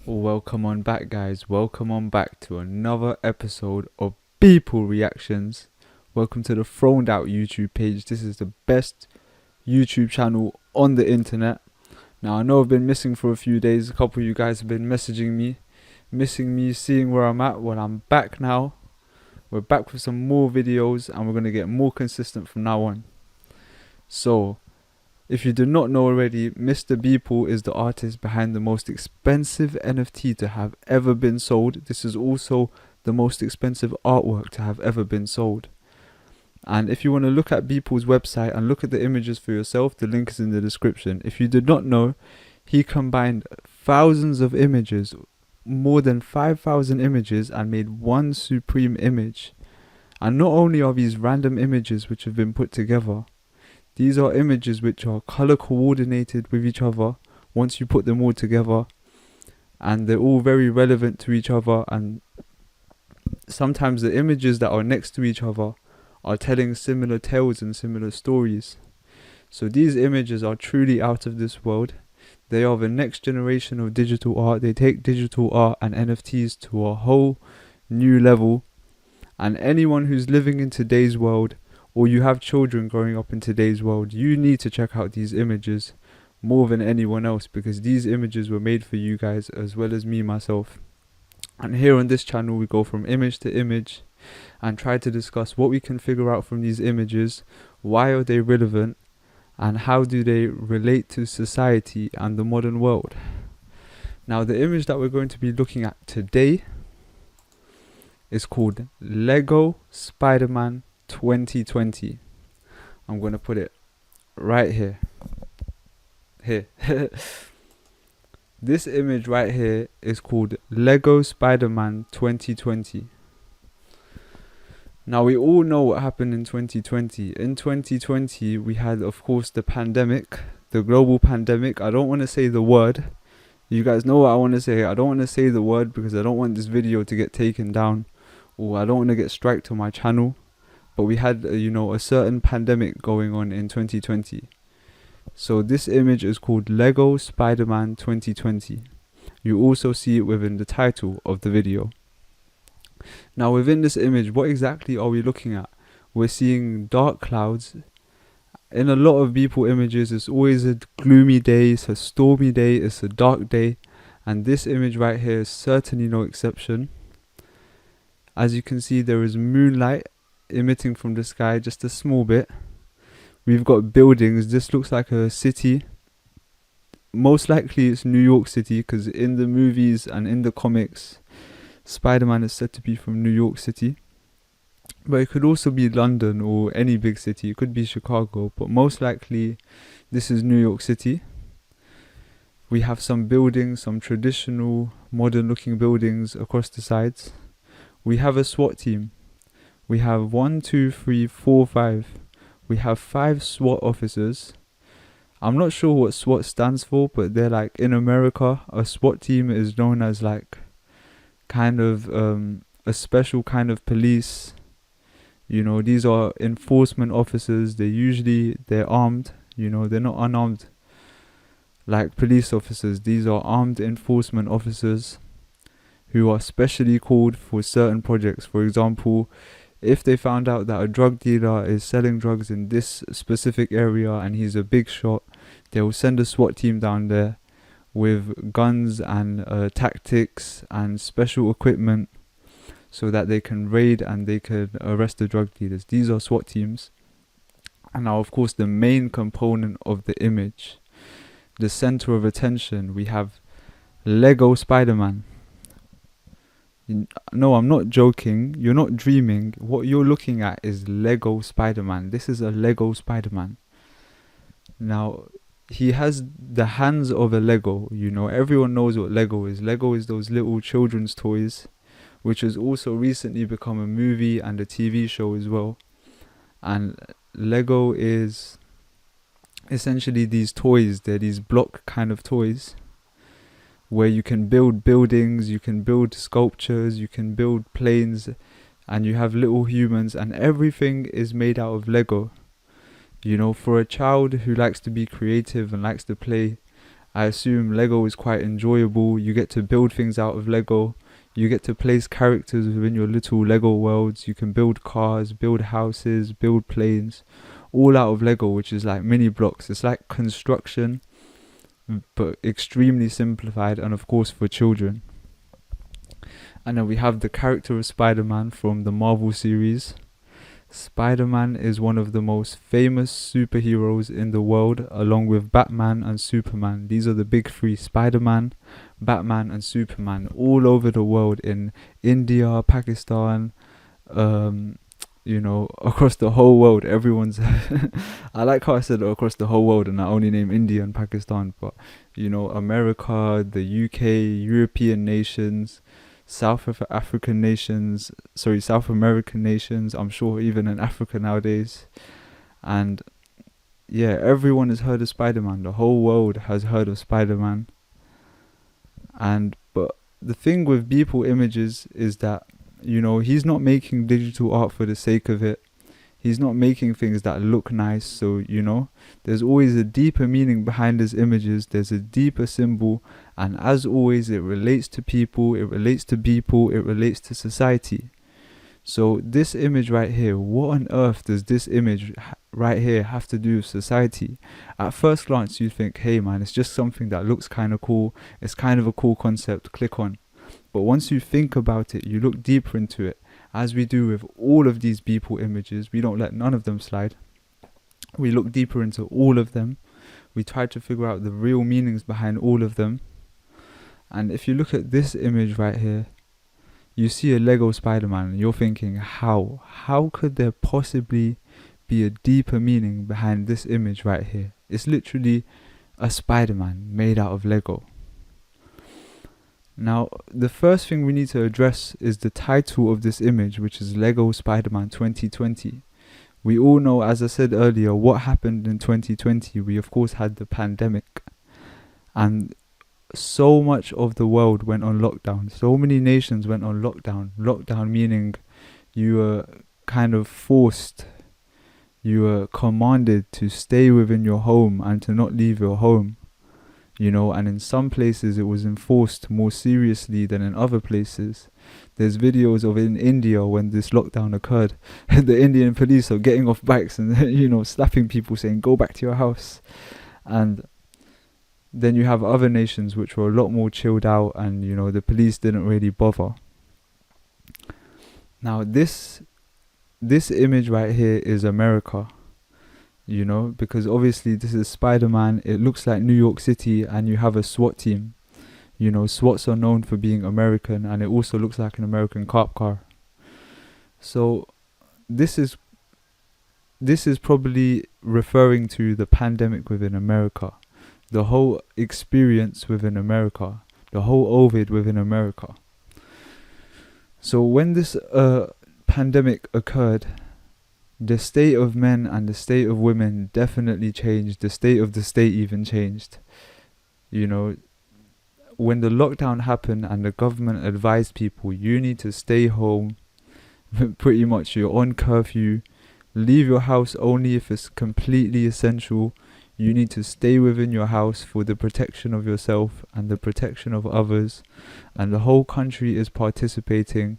Welcome on back, guys. Welcome on back to another episode of Beeple Reactions. Welcome to the Throned Out YouTube page. This is the best YouTube channel on the internet. Now, I know I've been missing for a few days. A couple of you guys have been messaging me, missing me, seeing where I'm at. Well, I'm back now. We're back with some more videos and we're going to get more consistent from now on. So, if you do not know already, Mr. Beeple is the artist behind the most expensive NFT to have ever been sold. This is also the most expensive artwork to have ever been sold. And if you want to look at Beeple's website and look at the images for yourself, the link is in the description. If you did not know, he combined thousands of images, more than 5,000 images, and made one supreme image. And not only are these random images which have been put together, these are images which are color coordinated with each other once you put them all together, and they're all very relevant to each other, and sometimes the images that are next to each other are telling similar tales and similar stories. So these images are truly out of this world. They are the next generation of digital art. They take digital art and NFTs to a whole new level, and anyone who's living in today's world, or you have children growing up in today's world, you need to check out these images more than anyone else, because these images were made for you guys as well as me myself. And here on this channel we go from image to image and try to discuss what we can figure out from these images, why are they relevant, and how do they relate to society and the modern world. Now, the image that we're going to be looking at today is called Lego Spider-Man 2020. I'm going to put it right here. This image right here is called Lego Spider-Man 2020. Now, we all know what happened in 2020. In 2020, we had, of course, the pandemic, the global pandemic. I don't want to say the word. You guys know what I want to say. I don't want to say the word because I don't want this video to get taken down, or I don't want to get striked on my channel. But we had, a certain pandemic going on in 2020. So this image is called Lego Spider-Man 2020. You also see it within the title of the video. Now, within this image, what exactly are we looking at? We're seeing dark clouds. In a lot of Beeple images, it's always a gloomy day, it's a stormy day, it's a dark day. And this image right here is certainly no exception. As you can see, there is moonlight emitting from the sky just a small bit. We've got buildings. This looks like a city. Most likely it's New York City, because in the movies and in the comics, Spider-Man is said to be from New York City. But it could also be London or any big city. It could be Chicago, but most likely this is New York City. We have some buildings, some traditional modern looking buildings across the sides. We have a SWAT team. We have 1, 2, 3, 4, 5. We have 5 SWAT officers. I'm not sure what SWAT stands for, but they're like, in America, a SWAT team is known as like kind of a special kind of police. These are enforcement officers. They're armed. They're not unarmed like police officers. These are armed enforcement officers who are specially called for certain projects. For example, if they found out that a drug dealer is selling drugs in this specific area and he's a big shot, they will send a SWAT team down there with guns and tactics and special equipment so that they can raid and they can arrest the drug dealers. These are SWAT teams. And now, of course, the main component of the image, the center of attention, we have Lego Spider-Man. No, I'm not joking. You're not dreaming. What you're looking at is Lego Spider-Man. This is a Lego Spider-Man. Now, he has the hands of a Lego. Everyone knows what Lego is. Lego is those little children's toys, which has also recently become a movie and a TV show as well. And Lego is essentially these toys. They're these block kind of toys where you can build buildings, you can build sculptures, you can build planes, and you have little humans, and everything is made out of Lego. For a child who likes to be creative and likes to play I assume Lego is quite enjoyable. You get to build things out of Lego. You get to place characters within your little Lego worlds. You can build cars, build houses, build planes, all out of Lego, which is like mini blocks. It's like construction, but extremely simplified, and of course for children. And then we have the character of Spider-Man from the Marvel series. Spider-Man is one of the most famous superheroes in the world, along with Batman and Superman. These are the big three: Spider-Man, Batman and Superman, all over the world, in India, Pakistan, across the whole world. Everyone's I like how I said across the whole world and I only name India and Pakistan, but America, the UK, European nations, South American nations, I'm sure even in Africa nowadays. And yeah, everyone has heard of Spider-Man. The whole world has heard of Spider-Man. But the thing with Beeple Images is that, he's not making digital art for the sake of it. He's not making things that look nice. So, there's always a deeper meaning behind his images. There's a deeper symbol. And as always, it relates to people, it relates to Beeple, it relates to society. So this image right here, what on earth does this image right here have to do with society? At first glance, you think, hey man, it's just something that looks kind of cool. It's kind of a cool concept, click on. But once you think about it, you look deeper into it. As we do with all of these Beeple images, we don't let none of them slide. We look deeper into all of them. We try to figure out the real meanings behind all of them. And if you look at this image right here, you see a Lego Spider-Man and you're thinking, how could there possibly be a deeper meaning behind this image right here? It's literally a Spider-Man made out of Lego. Now, the first thing we need to address is the title of this image, which is Lego Spider-Man 2020. We all know, as I said earlier, what happened in 2020. We of course had the pandemic, and so much of the world went on lockdown. So many nations went on lockdown. Lockdown meaning you were kind of forced, you were commanded to stay within your home and to not leave your home. And in some places it was enforced more seriously than in other places. There's videos of in India when this lockdown occurred, the Indian police are getting off bikes and slapping people, saying go back to your house. And then you have other nations which were a lot more chilled out, and the police didn't really bother. Now this image right here is America. Because obviously this is Spider-Man, it looks like New York City, and you have a SWAT team. SWATs are known for being American, and it also looks like an American cop car. So this is probably referring to the pandemic within America, the whole experience within America, the whole Ovid within America. So when this pandemic occurred, the state of men and the state of women definitely changed. The state of the state even changed. When the lockdown happened and the government advised people, you need to stay home, pretty much you're on curfew, leave your house only if it's completely essential. You need to stay within your house for the protection of yourself and the protection of others. And the whole country is participating.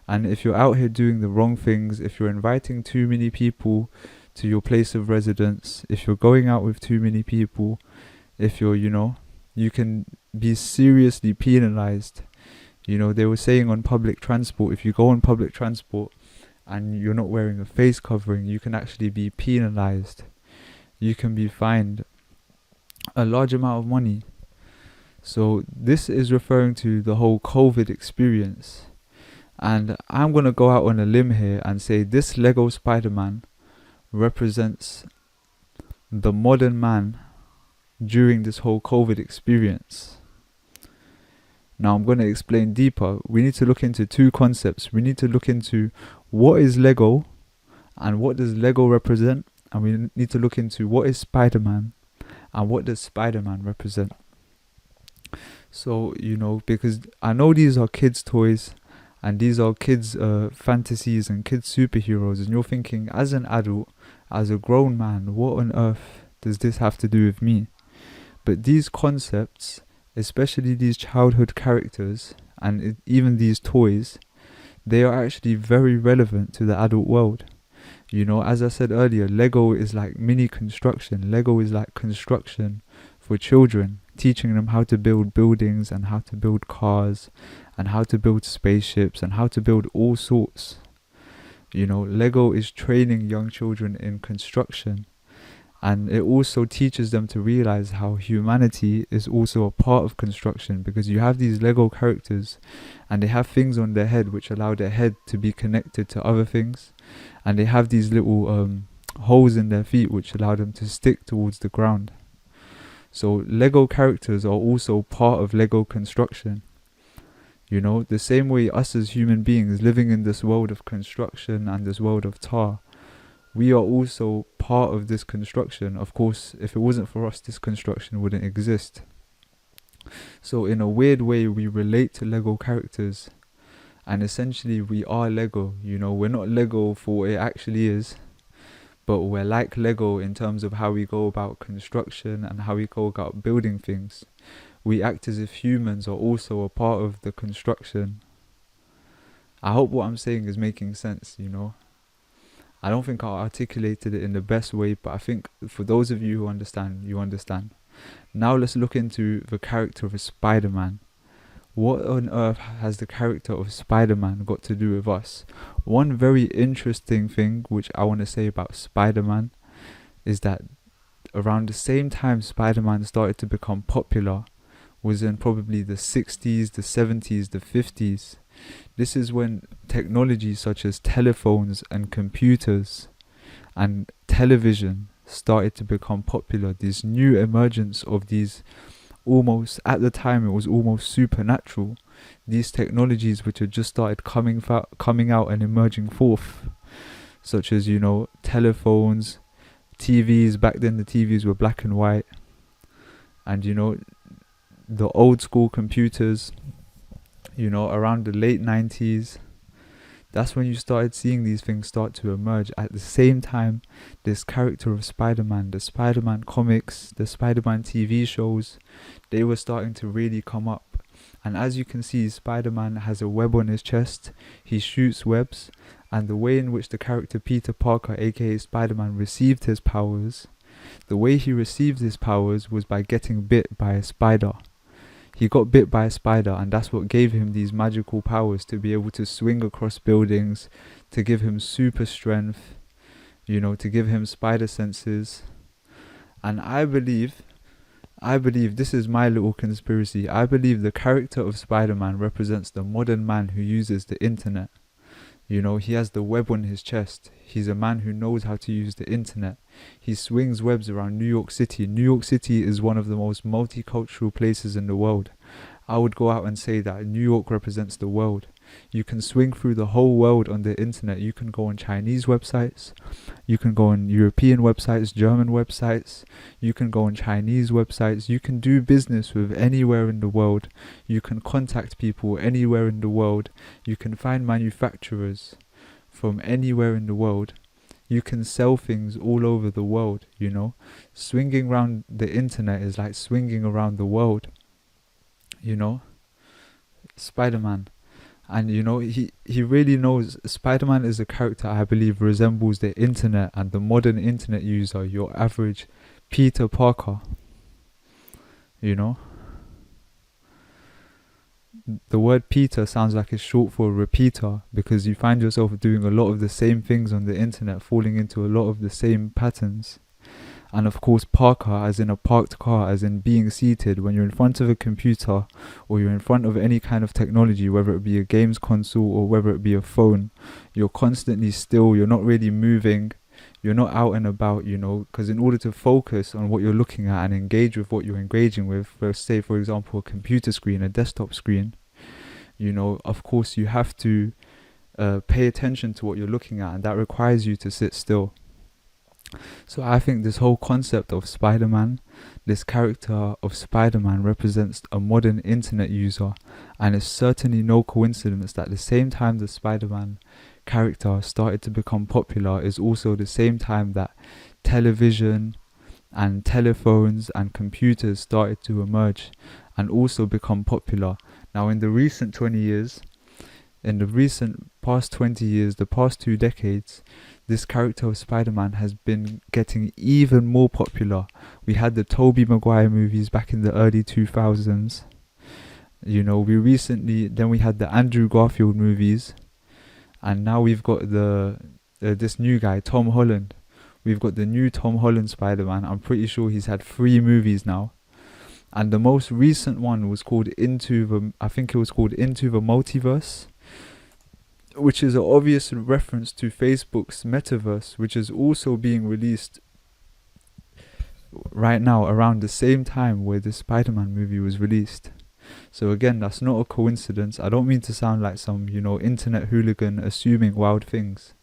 And if you're out here doing the wrong things, if you're inviting too many people to your place of residence, if you're going out with too many people, if you're, you can be seriously penalized. They were saying on public transport, if you go on public transport and you're not wearing a face covering, you can actually be penalized. You can be fined a large amount of money. So this is referring to the whole COVID experience. And I'm going to go out on a limb here and say this Lego Spider-Man represents the modern man during this whole COVID experience. Now I'm going to explain deeper. We need to look into two concepts. We need to look into what is Lego and what does Lego represent. And we need to look into what is Spider-Man and what does Spider-Man represent. So, because I know these are kids' toys, and these are kids' fantasies and kids' superheroes. And you're thinking, as an adult, as a grown man, what on earth does this have to do with me? But these concepts, especially these childhood characters and even these toys, they are actually very relevant to the adult world. You know, as I said earlier, Lego is like mini construction. Lego is like construction for children, teaching them how to build buildings and how to build cars and how to build spaceships and how to build all sorts. You know, Lego is training young children in construction, and it also teaches them to realize how humanity is also a part of construction, because you have these Lego characters and they have things on their head which allow their head to be connected to other things, and they have these little holes in their feet which allow them to stick towards the ground. So Lego characters are also part of Lego construction. You know, the same way us as human beings living in this world of construction and this world of tar, we are also part of this construction. Of course, if it wasn't for us, this construction wouldn't exist. So in a weird way, we relate to Lego characters, and essentially we are Lego. You know, we're not Lego for what it actually is, but we're like Lego in terms of how we go about construction and how we go about building things. We act as if humans are also a part of the construction. I hope what I'm saying is making sense, you know. I don't think I articulated it in the best way, but I think for those of you who understand, you understand. Now let's look into the character of Spider-Man. What on earth has the character of Spider-Man got to do with us? One very interesting thing which I want to say about Spider-Man is that around the same time Spider-Man started to become popular was in probably the 60s, the 70s, the 50s. This is when technology such as telephones and computers and television started to become popular. This new emergence of these almost, at the time it was almost supernatural, these technologies which had just started coming out and emerging forth, such as, you know, telephones, TVs. Back then the TVs were black and white, and you know, the old school computers, you know, around the late 90s. That's when you started seeing these things start to emerge. At the same time, this character of Spider-Man, the Spider-Man comics, the Spider-Man TV shows, they were starting to really come up. And as you can see, Spider-Man has a web on his chest, he shoots webs, and the way in which the character Peter Parker, aka Spider-Man, received his powers, the way he received his powers was by getting bit by a spider. He got bit by a spider, and that's what gave him these magical powers to be able to swing across buildings, to give him super strength, you know, to give him spider senses. And I believe, this is my little conspiracy, I believe the character of Spider-Man represents the modern man who uses the internet. You know, he has the web on his chest. He's a man who knows how to use the internet. He swings webs around New York City. New York City is one of the most multicultural places in the world. I would go out and say that New York represents the world. You can swing through the whole world on the internet. You can go on Chinese websites. You can go on European websites, German websites. You can go on Chinese websites. You can do business with anywhere in the world. You can contact people anywhere in the world. You can find manufacturers from anywhere in the world. You can sell things all over the world, you know. Swinging around the internet is like swinging around the world, you know. Spider-Man. And you know, he really knows. Spider-Man is a character I believe resembles the internet and the modern internet user, your average Peter Parker. You know, the word Peter sounds like it's short for repeater, because you find yourself doing a lot of the same things on the internet, falling into a lot of the same patterns. And of course Parker, as in a parked car, as in being seated. When you're in front of a computer or you're in front of any kind of technology, whether it be a games console or whether it be a phone, you're constantly still, you're not really moving, you're not out and about, you know, because in order to focus on what you're looking at and engage with what you're engaging with, say for example a computer screen, a desktop screen, you know, of course you have to pay attention to what you're looking at, and that requires you to sit still. So I think this whole concept of Spider-Man, this character of Spider-Man, represents a modern internet user, and it's certainly no coincidence that the same time the Spider-Man character started to become popular is also the same time that television and telephones and computers started to emerge and also become popular. Now in the recent 20 years, in the recent past 20 years, the past 2 decades, this character of Spider-Man has been getting even more popular. We had the Tobey Maguire movies back in the early 2000s. You know, then we had the Andrew Garfield movies, and now we've got this new guy, Tom Holland. We've got the new Tom Holland Spider-Man. I'm pretty sure he's had 3 movies now. And the most recent one was called I think it was called Into the Multiverse, which is an obvious reference to Facebook's metaverse, which is also being released right now around the same time where the Spider-Man movie was released. So again, that's not a coincidence. I don't mean to sound like some, internet hooligan assuming wild things,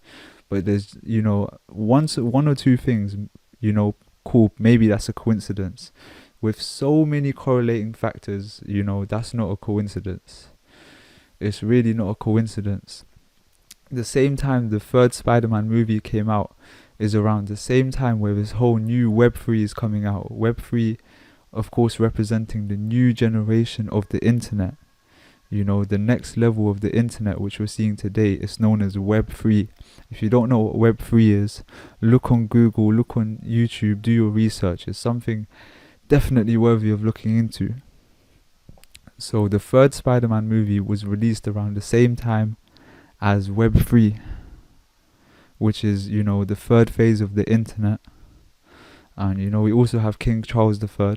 but there's, one or two things, cool, maybe that's a coincidence. With so many correlating factors, that's not a coincidence. It's really not a coincidence. The same time the third Spider-Man movie came out is around the same time where this whole new Web3 is coming out. Web3, of course, representing the new generation of the internet. The next level of the internet, which we're seeing today, is known as Web3. If you don't know what Web3 is, look on Google, look on YouTube, do your research. It's something definitely worthy of looking into. So the third Spider-Man movie was released around the same time as Web3, which is, the third phase of the internet. And, we also have King Charles III.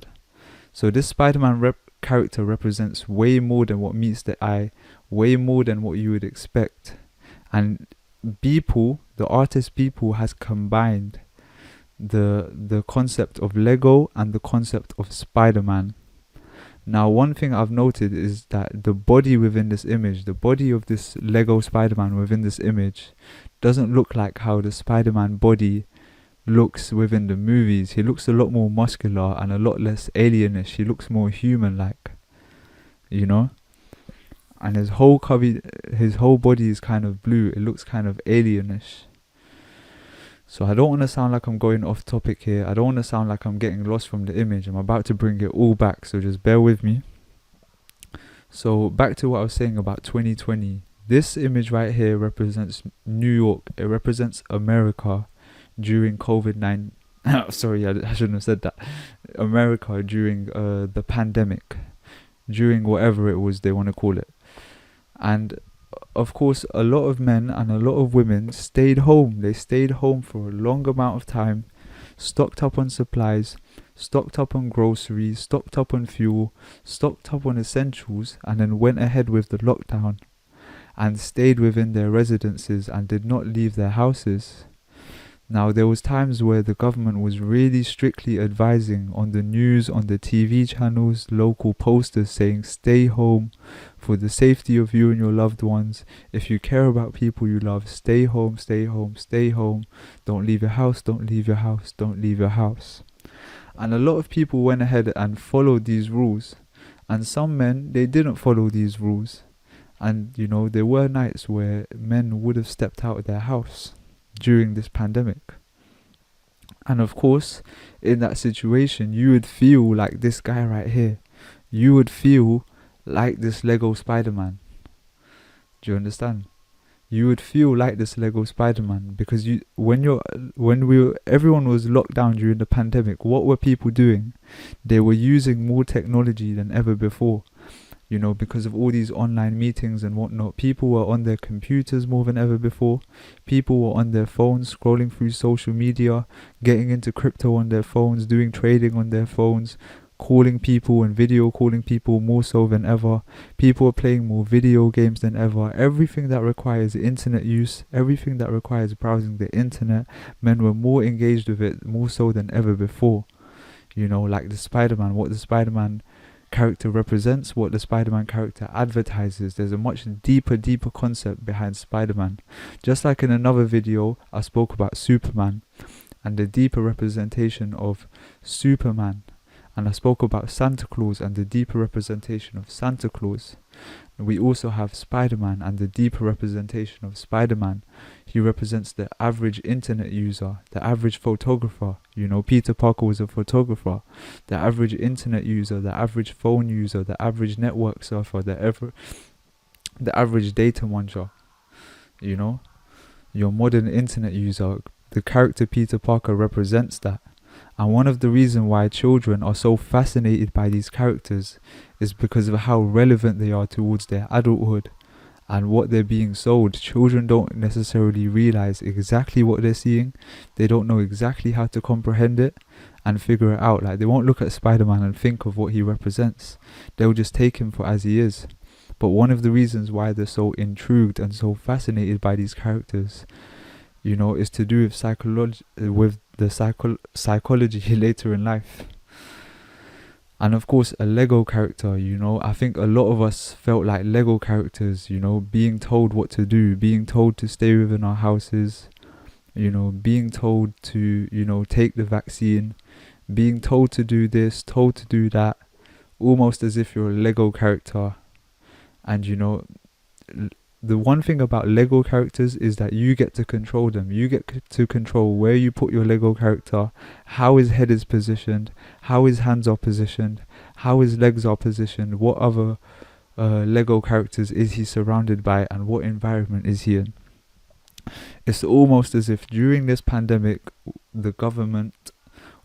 So this Spider-Man character represents way more than what meets the eye, way more than what you would expect. And Beeple, the artist Beeple, has combined the concept of Lego and the concept of Spider-Man. Now, one thing I've noted is that the body within this image, the body of this Lego Spider-Man within this image, doesn't look like how the Spider-Man body looks within the movies. He looks a lot more muscular and a lot less alienish. He looks more human-like, And his whole body is kind of blue. It looks kind of alienish. So I don't want to sound like I'm going off topic here. I don't want to sound like I'm getting lost from the image. I'm about to bring it all back, so just bear with me. So back to what I was saying about 2020. This image right here represents New York. It represents America during COVID-19. Sorry, I shouldn't have said that. America during the pandemic. During whatever it was they want to call it. And of course, a lot of men and a lot of women stayed home. They stayed home for a long amount of time, stocked up on supplies, stocked up on groceries, stocked up on fuel, stocked up on essentials, and then went ahead with the lockdown and stayed within their residences and did not leave their houses. Now, there was times where the government was really strictly advising on the news, on the TV channels, local posters saying stay home for the safety of you and your loved ones. If you care about people you love, stay home, stay home, stay home. Don't leave your house, don't leave your house, don't leave your house. And a lot of people went ahead and followed these rules. And some men, they didn't follow these rules. And, there were nights where men would have stepped out of their house during this pandemic. And of course, in that situation, you would feel like this guy right here. You would feel like this Lego Spider-Man. Do you understand? You would feel like this Lego Spider-Man because everyone was locked down during the pandemic. What were people doing? They were using more technology than ever before. Because of all these online meetings and whatnot, people were on their computers more than ever before. People were on their phones, scrolling through social media, getting into crypto on their phones, doing trading on their phones, calling people and video calling people more so than ever. People are playing more video games than ever. Everything that requires internet use, everything that requires browsing the internet, men were more engaged with it more so than ever before. Like the Spider-Man, what the Spider-Man character represents, what the Spider-Man character advertises. There's a much deeper concept behind Spider-Man. Just like in another video, I spoke about Superman and the deeper representation of Superman and I spoke about Santa Claus and the deeper representation of Santa Claus. We also have Spider-Man and the deeper representation of Spider-Man. He represents the average internet user, the average photographer. You know, Peter Parker was a photographer. The average internet user, the average phone user, the average network surfer, the average data muncher. You know, your modern internet user. The character Peter Parker represents that. And one of the reasons why children are so fascinated by these characters is because of how relevant they are towards their adulthood and what they're being sold. Children don't necessarily realize exactly what they're seeing. They don't know exactly how to comprehend it and figure it out. Like, they won't look at Spider-Man and think of what he represents. They'll just take him for as he is. But one of the reasons why they're so intrigued and so fascinated by these characters, you know, is to do with psychology later in life. And of course, a Lego character, you know, I think a lot of us felt like Lego characters, you know, being told what to do, being told to stay within our houses, you know, being told to, you know, take the vaccine, being told to do this, told to do that, almost as if you're a Lego character. And, you know, the one thing about Lego characters is that you get to control them. You get to control where you put your Lego character, how his head is positioned, how his hands are positioned, how his legs are positioned, what other Lego characters is he surrounded by, and what environment is he in. It's almost as if during this pandemic, the government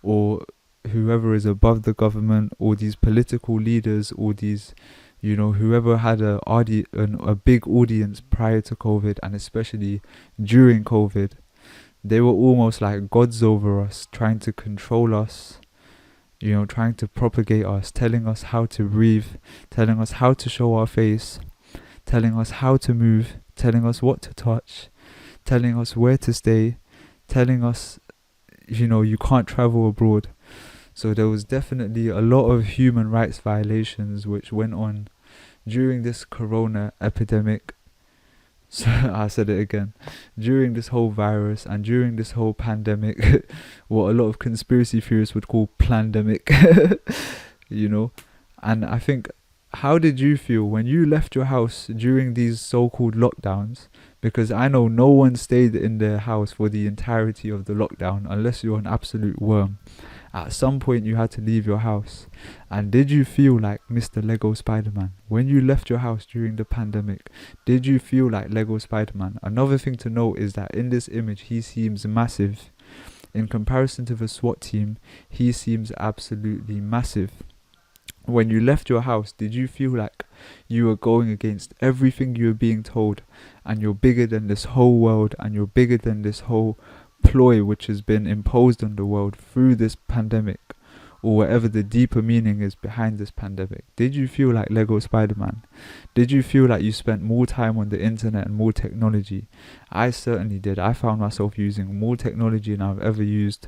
or whoever is above the government, or these political leaders, or these, you know, whoever had a big audience prior to COVID, and especially during COVID, they were almost like gods over us, trying to control us, you know, trying to propagate us, telling us how to breathe, telling us how to show our face, telling us how to move, telling us what to touch, telling us where to stay, telling us, you know, you can't travel abroad. So there was definitely a lot of human rights violations which went on during this corona epidemic. So I said it again. During this whole virus and during this whole pandemic, what a lot of conspiracy theorists would call plandemic, you know. And I think, how did you feel when you left your house during these so-called lockdowns? Because I know no one stayed in their house for the entirety of the lockdown unless you're an absolute worm. At some point you had to leave your house. And did you feel like Mr. Lego Spider-Man? When you left your house during the pandemic, did you feel like Lego Spider-Man? Another thing to note is that in this image he seems massive. In comparison to the SWAT team, he seems absolutely massive. When you left your house, did you feel like you were going against everything you were being told, and you're bigger than this whole world, and you're bigger than this whole ploy which has been imposed on the world through this pandemic, or whatever the deeper meaning is behind this pandemic? Did you feel like Lego Spider-Man? Did you feel like you spent more time on the internet and more technology? I certainly did. I found myself using more technology than I've ever used,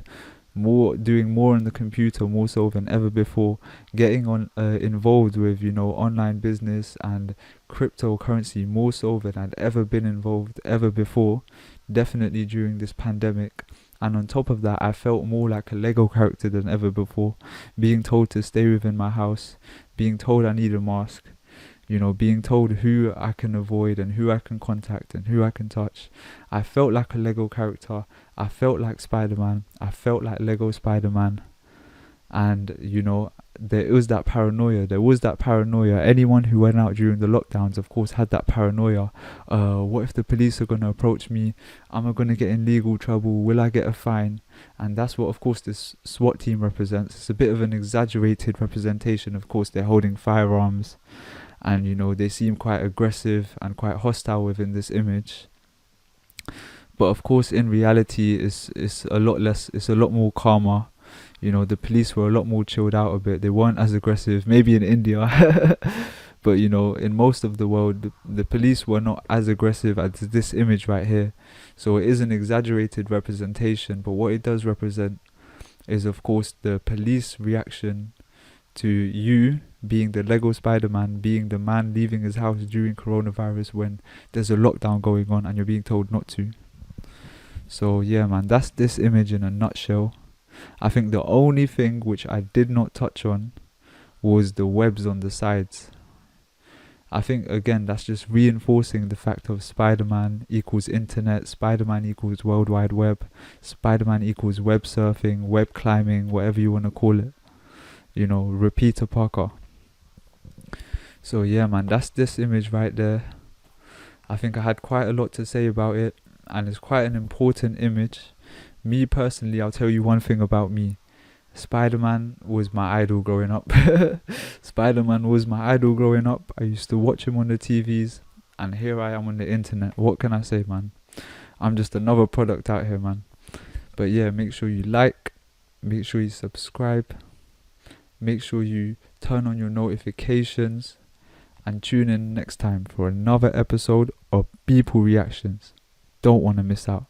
doing more on the computer more so than ever before, getting on involved with, you know, online business and cryptocurrency more so than I'd ever been involved ever before, definitely during this pandemic. And on top of that, I felt more like a Lego character than ever before, being told to stay within my house, being told I need a mask, you know, being told who I can avoid and who I can contact and who I can touch. I felt like a Lego character. I felt like Spider-Man. I felt like Lego Spider-Man. And, you know, there was that paranoia. Anyone who went out during the lockdowns, of course, had that paranoia. What if the police are going to approach me? Am I going to get in legal trouble? Will I get a fine? And that's what, of course, this SWAT team represents. It's a bit of an exaggerated representation. Of course, they're holding firearms, and, you know, they seem quite aggressive and quite hostile within this image. But of course, in reality, it's a lot less. It's a lot more calmer. You know, the police were a lot more chilled out a bit. They weren't as aggressive, maybe in India. But, you know, in most of the world, the police were not as aggressive as this image right here. So it is an exaggerated representation. But what it does represent is, of course, the police reaction to you being the Lego Spider-Man, being the man leaving his house during coronavirus when there's a lockdown going on and you're being told not to. So yeah, man, that's this image in a nutshell. I think the only thing which I did not touch on was the webs on the sides. I think, again, that's just reinforcing the fact of Spider-Man equals internet, Spider-Man equals World Wide Web, Spider-Man equals web surfing, web climbing, whatever you want to call it. You know, repeater Parker. So yeah, man, that's this image right there. I think I had quite a lot to say about it, and it's quite an important image. Me personally, I'll tell you one thing about me. Spider-Man was my idol growing up. Spider-Man was my idol growing up. I used to watch him on the TVs, and here I am on the internet. What can I say, man? I'm just another product out here, man. But yeah, make sure you like, make sure you subscribe, make sure you turn on your notifications, and tune in next time for another episode of Beeple Reactions. Don't want to miss out.